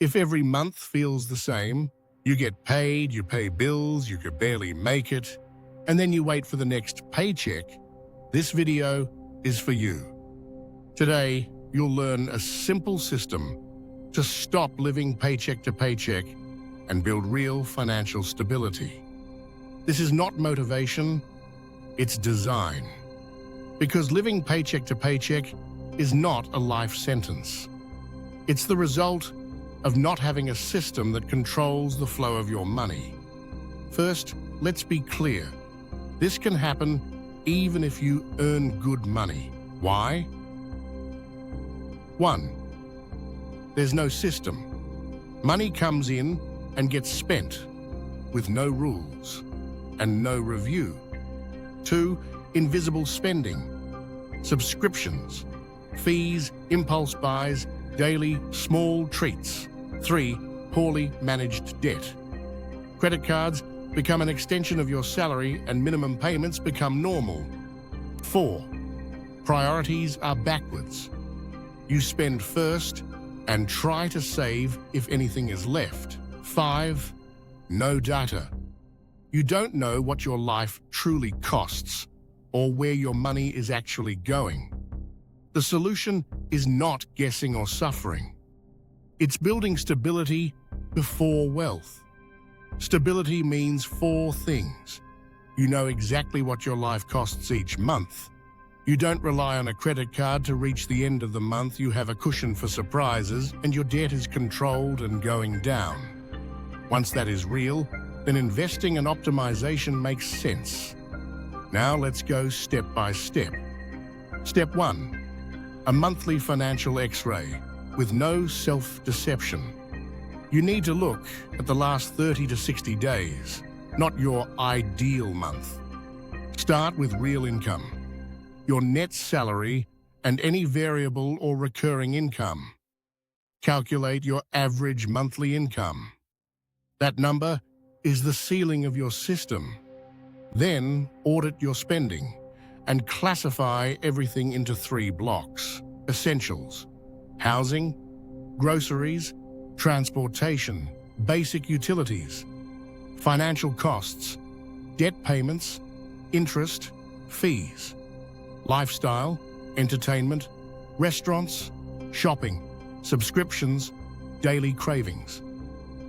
If every month feels the same, you get paid, you pay bills, you could barely make it, and then you wait for the next paycheck, this video is for you. Today, you'll learn a simple system to stop living paycheck to paycheck and build real financial stability. This is not motivation, it's design. Because living paycheck to paycheck is not a life sentence. It's the result of not having a system that controls the flow of your money. First, let's be clear. This can happen even if you earn good money. Why? 1. There's no system. Money comes in and gets spent with no rules and no review. 2. Invisible spending. Subscriptions, fees, impulse buys, daily small treats. 3. Poorly managed debt. Credit cards become an extension of your salary and minimum payments become normal. 4. Priorities are backwards. You spend first and try to save if anything is left. 5. No data. You don't know what your life truly costs or where your money is actually going. The solution is not guessing or suffering. It's building stability before wealth. Stability means 4 things. You know exactly what your life costs each month. You don't rely on a credit card to reach the end of the month. You have a cushion for surprises, and your debt is controlled and going down. Once that is real, then investing and optimization makes sense. Now let's go step by step. Step 1. A monthly financial X-ray with no self-deception. You need to look at the last 30 to 60 days, not your ideal month. Start with real income, your net salary and any variable or recurring income. Calculate your average monthly income. That number is the ceiling of your system. Then audit your spending and classify everything into 3 blocks. Essentials: housing, groceries, transportation, basic utilities, financial costs, debt payments, interest, fees, lifestyle, entertainment, restaurants, shopping, subscriptions, daily cravings.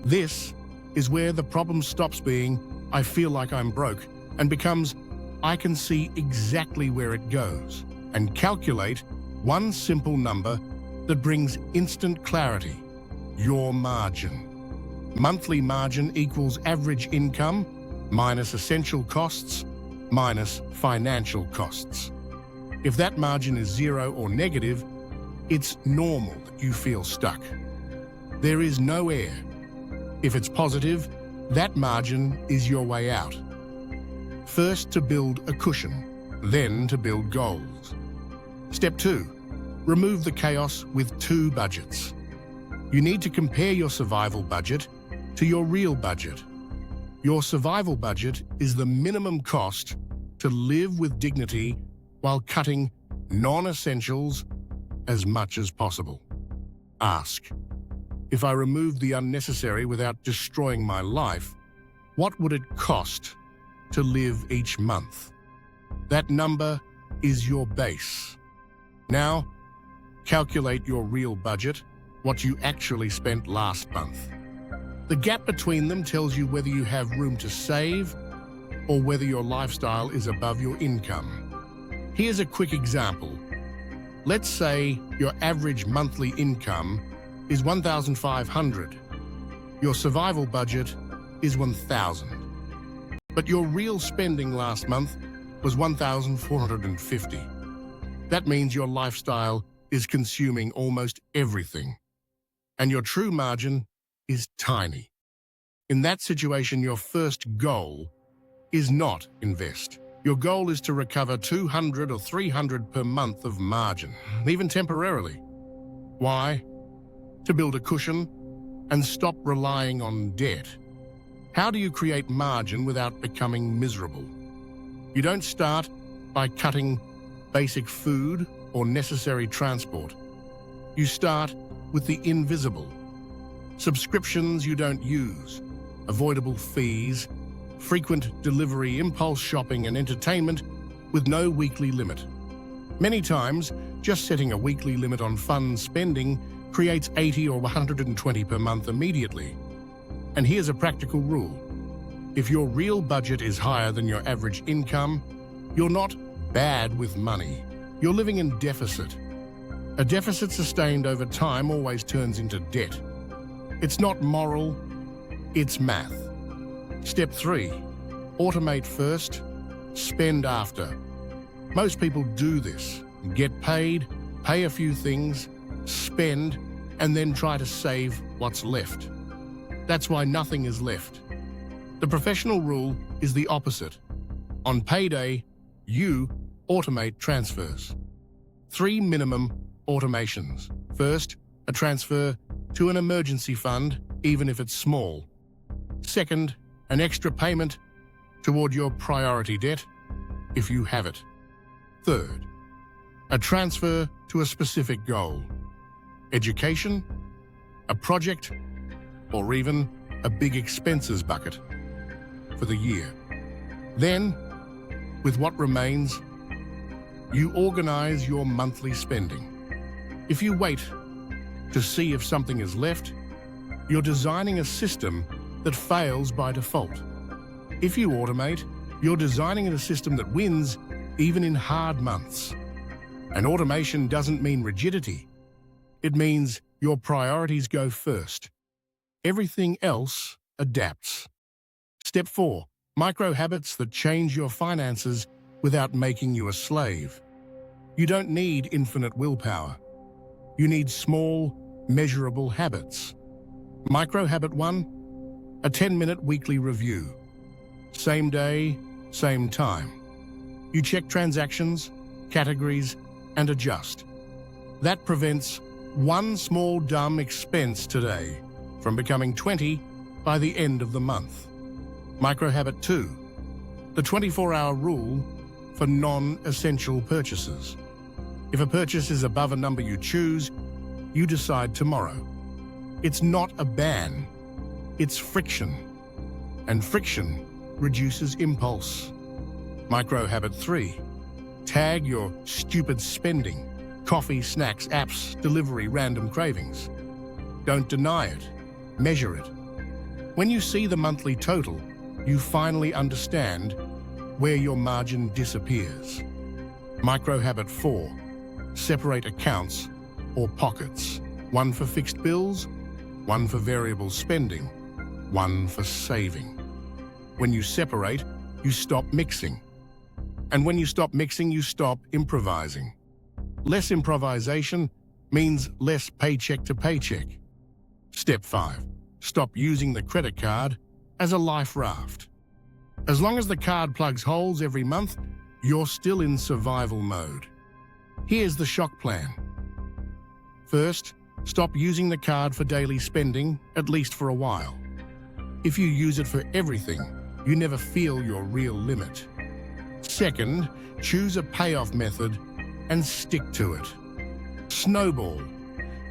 This is where the problem stops being, "I feel like I'm broke," and becomes, "I can see exactly where it goes," and calculate one simple number that brings instant clarity: your margin. Monthly margin equals average income minus essential costs minus financial costs. If that margin is 0 or negative, it's normal that you feel stuck. There is no air. If it's positive, that margin is your way out. First to build a cushion, then to build goals. Step 2. Remove the chaos with 2 budgets. You need to compare your survival budget to your real budget. Your survival budget is the minimum cost to live with dignity while cutting non-essentials as much as possible. Ask, if I removed the unnecessary without destroying my life, what would it cost to live each month? That number is your base. Now, calculate your real budget, what you actually spent last month. The gap between them tells you whether you have room to save or whether your lifestyle is above your income. Here's a quick example. Let's say your average monthly income is $1,500. Your survival budget is $1,000. But your real spending last month was $1,450. That means your lifestyle is consuming almost everything, and your true margin is tiny. In that situation, your first goal is not invest. Your goal is to recover $200 or $300 per month of margin, even temporarily. Why? To build a cushion and stop relying on debt. How do you create margin without becoming miserable? You don't start by cutting basic food or necessary transport. You start with the invisible. subscriptions you don't use, avoidable fees, frequent delivery, impulse shopping and entertainment with no weekly limit. Many times, just setting a weekly limit on fun spending creates 80 or 120 per month immediately. And here's a practical rule. If your real budget is higher than your average income, you're not bad with money. You're living in deficit. A deficit sustained over time always turns into debt. It's not moral, it's math. Step 3, automate first, spend after. Most people do this, get paid, pay a few things, spend, and then try to save what's left. That's why nothing is left. The professional rule is the opposite. On payday, you automate transfers. 3 minimum automations. First, a transfer to an emergency fund, even if it's small. Second, an extra payment toward your priority debt, if you have it. Third, a transfer to a specific goal. Education, a project, or even a big expenses bucket for the year. Then, with what remains, you organize your monthly spending. If you wait to see if something is left, you're designing a system that fails by default. If you automate, you're designing a system that wins even in hard months. And automation doesn't mean rigidity. It means your priorities go first. Everything else adapts. Step 4, micro habits that change your finances without making you a slave. You don't need infinite willpower. You need small, measurable habits. Micro habit 1, a 10-minute weekly review. Same day, same time. You check transactions, categories, and adjust. That prevents one small dumb expense today from becoming 20 by the end of the month. Micro habit 2, the 24-hour rule for non-essential purchases. If a purchase is above a number you choose, you decide tomorrow. It's not a ban, it's friction. And friction reduces impulse. Micro habit 3, tag your stupid spending. Coffee, snacks, apps, delivery, random cravings. Don't deny it, measure it. When you see the monthly total, you finally understand where your margin disappears. Micro habit 4, separate accounts or pockets. One for fixed bills, one for variable spending, one for saving. When you separate, you stop mixing. And when you stop mixing, you stop improvising. Less improvisation means less paycheck to paycheck. Step 5, stop using the credit card as a life raft. As long as the card plugs holes every month, you're still in survival mode. Here's the shock plan. First, stop using the card for daily spending, at least for a while. If you use it for everything, you never feel your real limit. Second, choose a payoff method and stick to it. Snowball.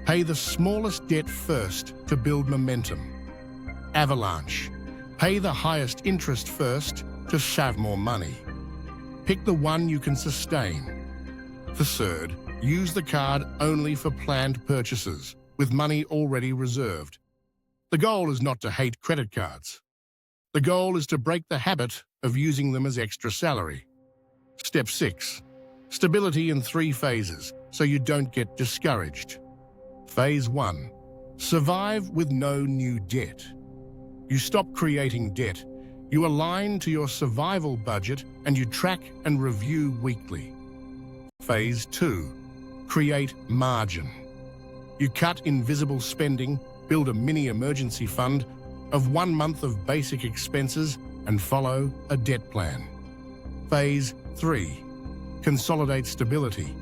Pay the smallest debt first to build momentum. Avalanche. Pay the highest interest first to save more money. Pick the one you can sustain. The third, use the card only for planned purchases, with money already reserved. The goal is not to hate credit cards. The goal is to break the habit of using them as extra salary. Step 6, stability in 3 phases, so you don't get discouraged. Phase 1, survive with no new debt. You stop creating debt, you align to your survival budget, and you track and review weekly. Phase 2, create margin. You cut invisible spending, build a mini emergency fund of 1 month of basic expenses, and follow a debt plan. Phase 3, consolidate stability.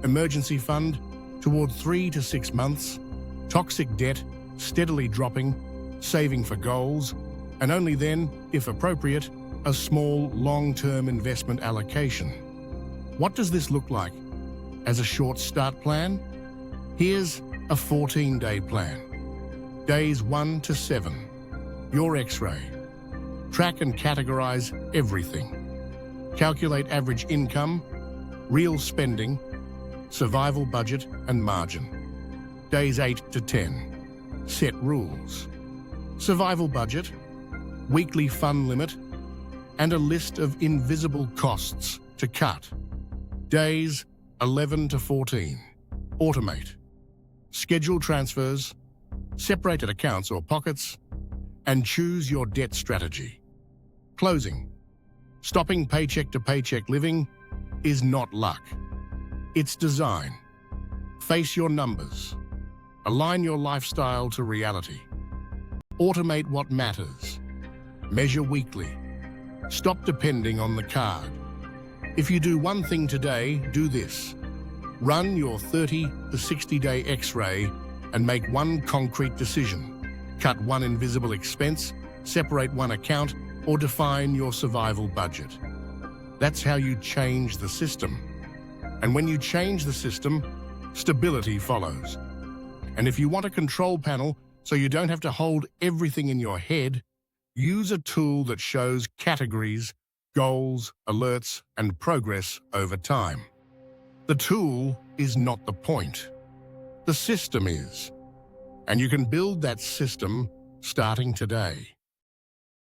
Emergency fund toward 3 to 6 months, toxic debt steadily dropping, saving for goals, and only then, if appropriate, a small long-term investment allocation. What does this look like? As a short start plan? Here's a 14-day plan. Days 1 to 7. Your X-ray. Track and categorize everything. Calculate average income, real spending, survival budget and margin. Days 8 to 10. Set rules. Survival budget, weekly fund limit, and a list of invisible costs to cut. Days 11 to 14. Automate. Schedule transfers, separated accounts or pockets, and choose your debt strategy. Closing. Stopping paycheck-to-paycheck living is not luck. It's design. Face your numbers. Align your lifestyle to reality. Automate what matters. Measure weekly. Stop depending on the card. If you do one thing today, do this. Run your 30 to 60-day X-ray and make one concrete decision. Cut one invisible expense, separate one account, or define your survival budget. That's how you change the system. And when you change the system, stability follows. And if you want a control panel so you don't have to hold everything in your head, use a tool that shows categories, goals, alerts, and progress over time. The tool is not the point. The system is. And you can build that system starting today.